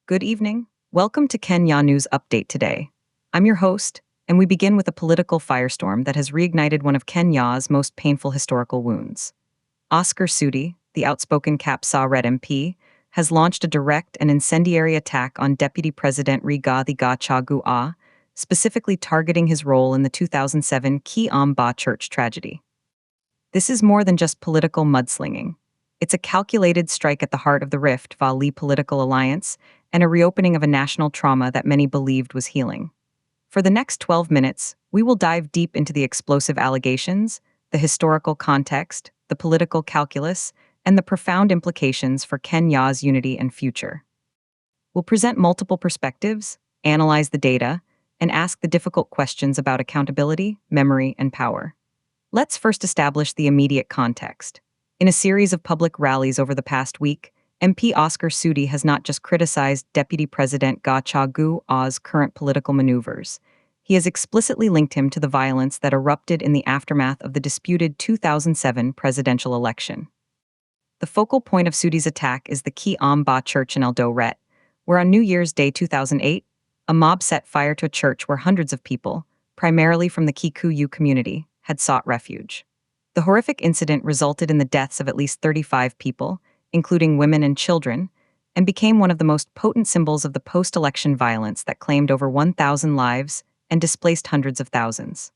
Good evening. Welcome to Kenya News Update today. I'm your host, and we begin with a political firestorm that has reignited one of Kenya's most painful historical wounds. Oscar Sudi, the outspoken Kiambaa Red MP, has launched a direct and incendiary attack on Deputy President Rigathi Gachagua, specifically targeting his role in the 2007 Kiambaa church tragedy. This is more than just political mudslinging. It's a calculated strike at the heart of the Rift Valley political alliance and a reopening of a national trauma that many believed was healing. For the next 12 minutes, we will dive deep into the explosive allegations, the historical context, the political calculus, and the profound implications for Kenya's unity and future. We'll present multiple perspectives, analyze the data, and ask the difficult questions about accountability, memory, and power. Let's first establish the immediate context. In a series of public rallies over the past week, MP Oscar Sudi has not just criticized Deputy President Gachagua's current political maneuvers. He has explicitly linked him to the violence that erupted in the aftermath of the disputed 2007 presidential election. The focal point of Sudi's attack is the Kiambaa church in Eldoret, where on New Year's Day 2008, a mob set fire to a church where hundreds of people, primarily from the Kikuyu community, had sought refuge. The horrific incident resulted in the deaths of at least 35 people, including women and children, and became one of the most potent symbols of the post-election violence that claimed over 1,000 lives and displaced hundreds of thousands.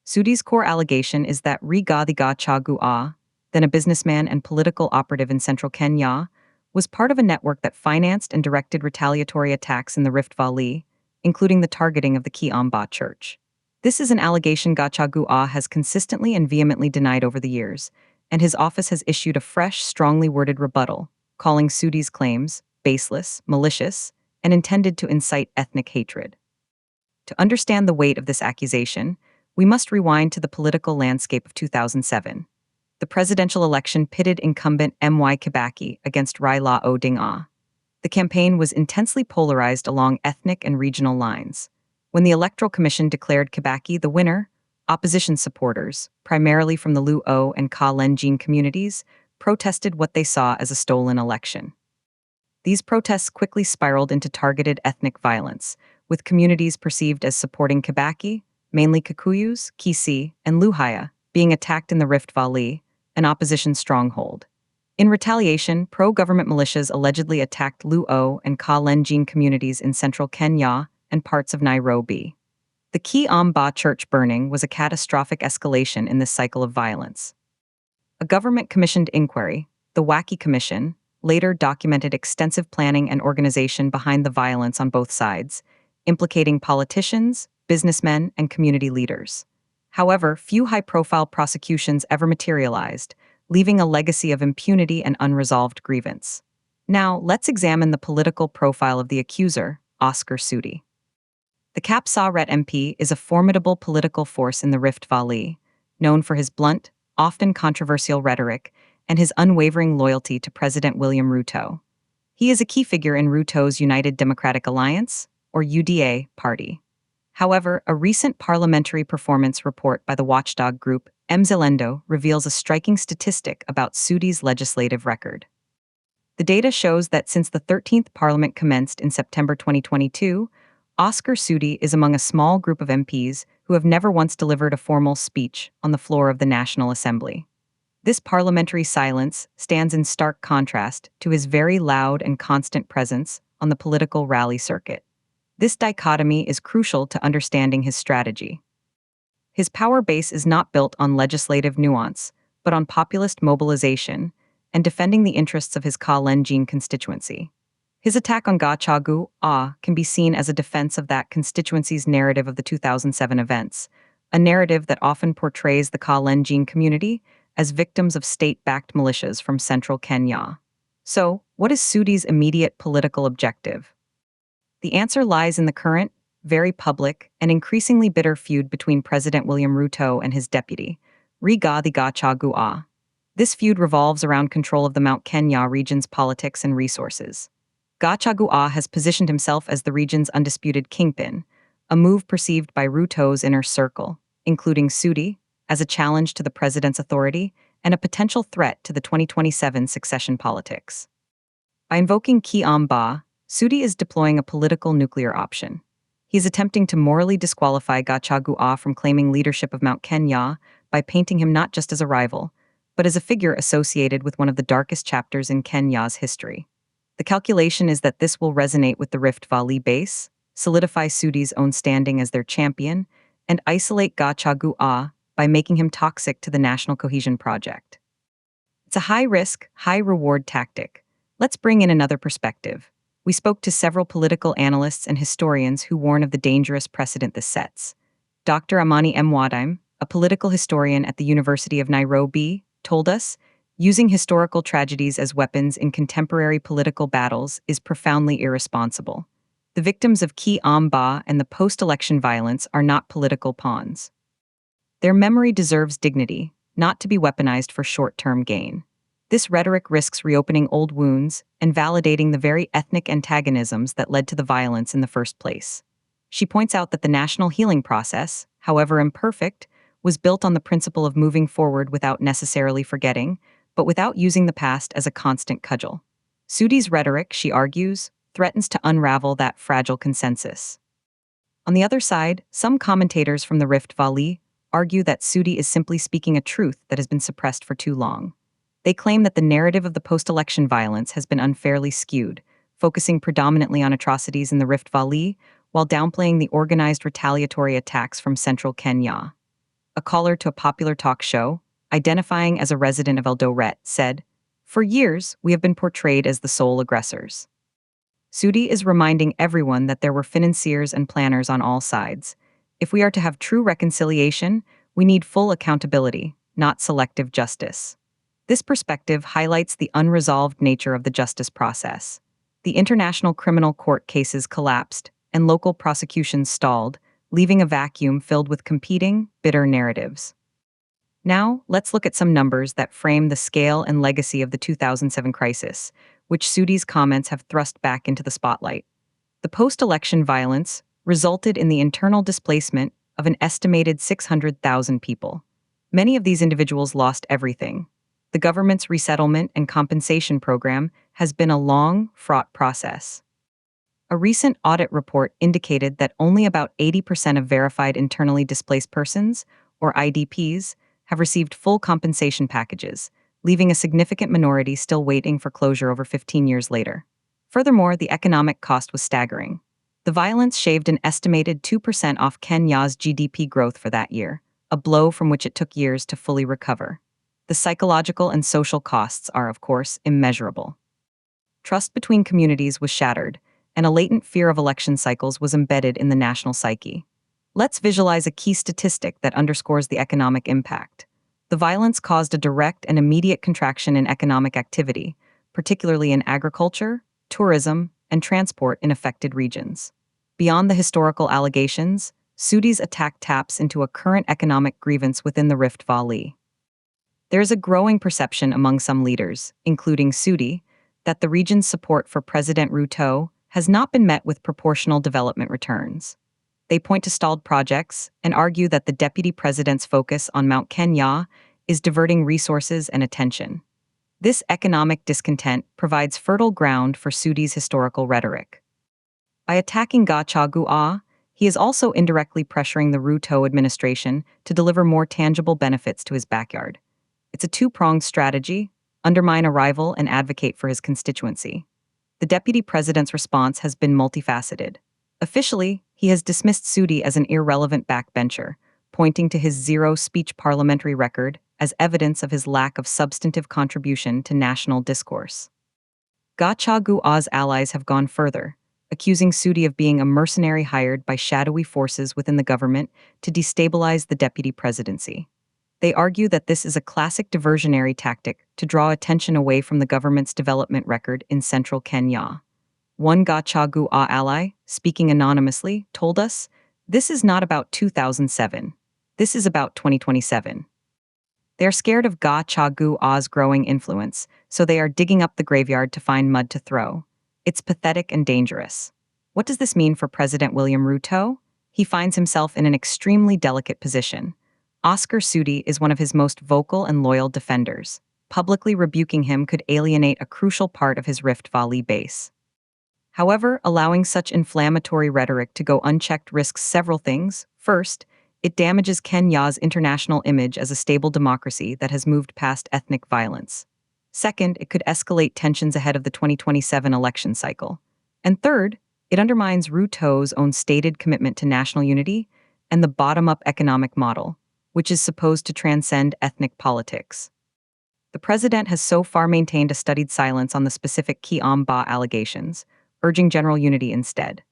Sudi's core allegation is that Rigathi Gachagua, then a businessman and political operative in central Kenya, was part of a network that financed and directed retaliatory attacks in the Rift Valley, including the targeting of the Kiambaa church. This is an allegation Gachagua has consistently and vehemently denied over the years, and his office has issued a fresh, strongly worded rebuttal, calling Sudi's claims baseless, malicious, and intended to incite ethnic hatred. To understand the weight of this accusation, we must rewind to the political landscape of 2007. The presidential election pitted incumbent Mwai Kibaki against Raila Odinga. The campaign was intensely polarized along ethnic and regional lines. When the Electoral Commission declared Kibaki the winner, opposition supporters, primarily from the Luo and Kalenjin communities, protested what they saw as a stolen election. These protests quickly spiraled into targeted ethnic violence, with communities perceived as supporting Kibaki, mainly Kikuyus, Kisii, and Luhya, being attacked in the Rift Valley, an opposition stronghold. In retaliation, pro-government militias allegedly attacked Luo and Kalenjin communities in central Kenya and parts of Nairobi. The Kiambaa church burning was a catastrophic escalation in this cycle of violence. A government-commissioned inquiry, the Waki Commission, later documented extensive planning and organization behind the violence on both sides, implicating politicians, businessmen, and community leaders. However, few high-profile prosecutions ever materialized, leaving a legacy of impunity and unresolved grievance. Now, let's examine the political profile of the accuser, Oscar Sudi. The Kiambaa Red MP is a formidable political force in the Rift Valley, known for his blunt, often controversial rhetoric and his unwavering loyalty to President William Ruto. He is a key figure in Ruto's United Democratic Alliance, or UDA, party. However, a recent parliamentary performance report by the watchdog group Mzalendo reveals a striking statistic about Sudi's legislative record. The data shows that since the 13th Parliament commenced in September 2022, Oscar Sudi is among a small group of MPs who have never once delivered a formal speech on the floor of the National Assembly. This parliamentary silence stands in stark contrast to his very loud and constant presence on the political rally circuit. This dichotomy is crucial to understanding his strategy. His power base is not built on legislative nuance, but on populist mobilization and defending the interests of his Kalenjin constituency. His attack on Gachagua can be seen as a defense of that constituency's narrative of the 2007 events, a narrative that often portrays the Kalenjin community as victims of state-backed militias from central Kenya. So, what is Sudi's immediate political objective? The answer lies in the current, very public, and increasingly bitter feud between President William Ruto and his deputy, Rigathi Gachagua. This feud revolves around control of the Mount Kenya region's politics and resources. Gachagua has positioned himself as the region's undisputed kingpin, a move perceived by Ruto's inner circle, including Sudi, as a challenge to the president's authority and a potential threat to the 2027 succession politics. By invoking Kiambaa, Sudi is deploying a political nuclear option. He's attempting to morally disqualify Gachagua from claiming leadership of Mount Kenya by painting him not just as a rival, but as a figure associated with one of the darkest chapters in Kenya's history. The calculation is that this will resonate with the Rift Valley base, solidify Sudi's own standing as their champion, and isolate Gachagua by making him toxic to the National Cohesion Project. It's a high-risk, high-reward tactic. Let's bring in another perspective. We spoke to several political analysts and historians who warn of the dangerous precedent this sets. Dr. Amani M. Wadaim, a political historian at the University of Nairobi, told us, using historical tragedies as weapons in contemporary political battles is profoundly irresponsible. The victims of Kiambaa and the post-election violence are not political pawns. Their memory deserves dignity, not to be weaponized for short-term gain. This rhetoric risks reopening old wounds and validating the very ethnic antagonisms that led to the violence in the first place. She points out that the national healing process, however imperfect, was built on the principle of moving forward without necessarily forgetting, but without using the past as a constant cudgel. Sudi's rhetoric, she argues, threatens to unravel that fragile consensus. On the other side, some commentators from the Rift Valley argue that Sudi is simply speaking a truth that has been suppressed for too long. They claim that the narrative of the post-election violence has been unfairly skewed, focusing predominantly on atrocities in the Rift Valley while downplaying the organized retaliatory attacks from central Kenya. A caller to a popular talk show, identifying as a resident of Eldoret, said, "For years, we have been portrayed as the sole aggressors." Sudi is reminding everyone that there were financiers and planners on all sides. If we are to have true reconciliation, we need full accountability, not selective justice. This perspective highlights the unresolved nature of the justice process. The international criminal court cases collapsed, and local prosecutions stalled, leaving a vacuum filled with competing, bitter narratives. Now, let's look at some numbers that frame the scale and legacy of the 2007 crisis, which Sudi's comments have thrust back into the spotlight. The post-election violence resulted in the internal displacement of an estimated 600,000 people. Many of these individuals lost everything. The government's resettlement and compensation program has been a long, fraught process. A recent audit report indicated that only about 80% of verified internally displaced persons, or IDPs, have received full compensation packages, leaving a significant minority still waiting for closure over 15 years later. Furthermore, the economic cost was staggering. The violence shaved an estimated 2% off Kenya's GDP growth for that year, a blow from which it took years to fully recover. The psychological and social costs are, of course, immeasurable. Trust between communities was shattered, and a latent fear of election cycles was embedded in the national psyche. Let's visualize a key statistic that underscores the economic impact. The violence caused a direct and immediate contraction in economic activity, particularly in agriculture, tourism, and transport in affected regions. Beyond the historical allegations, Sudi's attack taps into a current economic grievance within the Rift Valley. There is a growing perception among some leaders, including Sudi, that the region's support for President Ruto has not been met with proportional development returns. They point to stalled projects and argue that the deputy president's focus on Mount Kenya is diverting resources and attention. This economic discontent provides fertile ground for Sudi's historical rhetoric. By attacking Gachagua, he is also indirectly pressuring the Ruto administration to deliver more tangible benefits to his backyard. It's a two-pronged strategy: undermine a rival and advocate for his constituency. The deputy president's response has been multifaceted. Officially, he has dismissed Sudi as an irrelevant backbencher, pointing to his zero-speech parliamentary record as evidence of his lack of substantive contribution to national discourse. Gachagua's allies have gone further, accusing Sudi of being a mercenary hired by shadowy forces within the government to destabilize the deputy presidency. They argue that this is a classic diversionary tactic to draw attention away from the government's development record in central Kenya. One Gachagua ally, speaking anonymously, told us, "This is not about 2007. This is about 2027. They are scared of Gachagua's growing influence, so they are digging up the graveyard to find mud to throw. It's pathetic and dangerous." What does this mean for President William Ruto? He finds himself in an extremely delicate position. Oscar Sudi is one of his most vocal and loyal defenders. Publicly rebuking him could alienate a crucial part of his Rift Valley base. However, allowing such inflammatory rhetoric to go unchecked risks several things. First, it damages Kenya's international image as a stable democracy that has moved past ethnic violence. Second, it could escalate tensions ahead of the 2027 election cycle. And third, it undermines Ruto's own stated commitment to national unity and the bottom-up economic model, which is supposed to transcend ethnic politics. The president has so far maintained a studied silence on the specific Kiambaa allegations, urging general unity instead.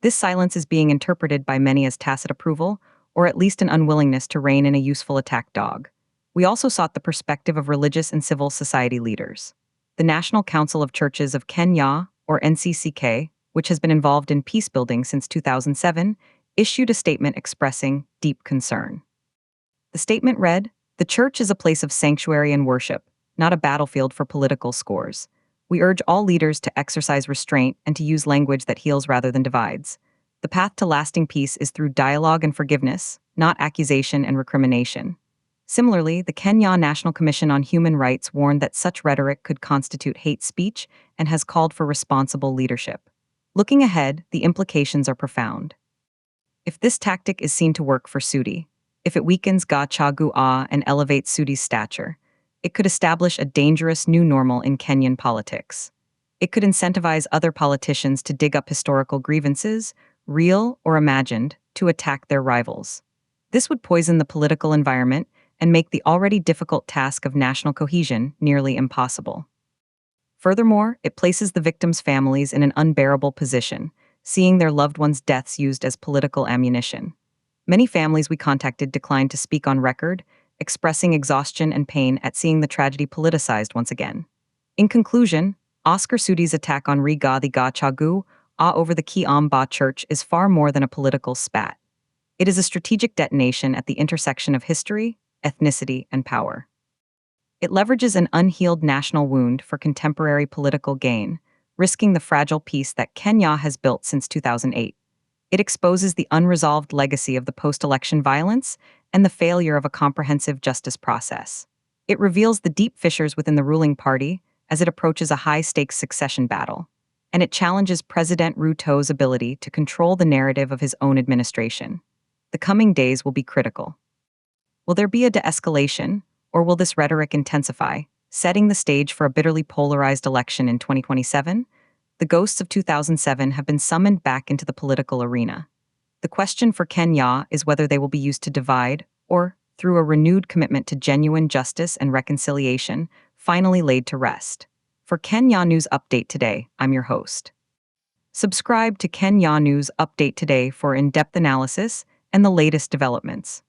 This silence is being interpreted by many as tacit approval, or at least an unwillingness to rein in a useful attack dog. We also sought the perspective of religious and civil society leaders. The National Council of Churches of Kenya, or NCCK, which has been involved in peace building since 2007, issued a statement expressing deep concern. The statement read, "The church is a place of sanctuary and worship, not a battlefield for political scores. We urge all leaders to exercise restraint and to use language that heals rather than divides. The path to lasting peace is through dialogue and forgiveness, not accusation and recrimination." Similarly, the Kenya National Commission on Human Rights warned that such rhetoric could constitute hate speech and has called for responsible leadership. Looking ahead, the implications are profound. If this tactic is seen to work for Sudi, if it weakens Gachagua and elevates Sudi's stature, it could establish a dangerous new normal in Kenyan politics. It could incentivize other politicians to dig up historical grievances, real or imagined, to attack their rivals. This would poison the political environment and make the already difficult task of national cohesion nearly impossible. Furthermore, it places the victims' families in an unbearable position, seeing their loved ones' deaths used as political ammunition. Many families we contacted declined to speak on record, expressing exhaustion and pain at seeing the tragedy politicized once again. In conclusion, Oscar Sudi's attack on Rigathi Gachagua over the Kiambaa Church is far more than a political spat. It is a strategic detonation at the intersection of history, ethnicity, and power. It leverages an unhealed national wound for contemporary political gain, risking the fragile peace that Kenya has built since 2008. It exposes the unresolved legacy of the post-election violence and the failure of a comprehensive justice process. It reveals the deep fissures within the ruling party as it approaches a high-stakes succession battle, and it challenges President Ruto's ability to control the narrative of his own administration. The coming days will be critical. Will there be a de-escalation, or will this rhetoric intensify, setting the stage for a bitterly polarized election in 2027? The ghosts of 2007 have been summoned back into the political arena. The question for Kenya is whether they will be used to divide, or, through a renewed commitment to genuine justice and reconciliation, finally laid to rest. For Kenya News Update Today, I'm your host. Subscribe to Kenya News Update Today for in-depth analysis and the latest developments.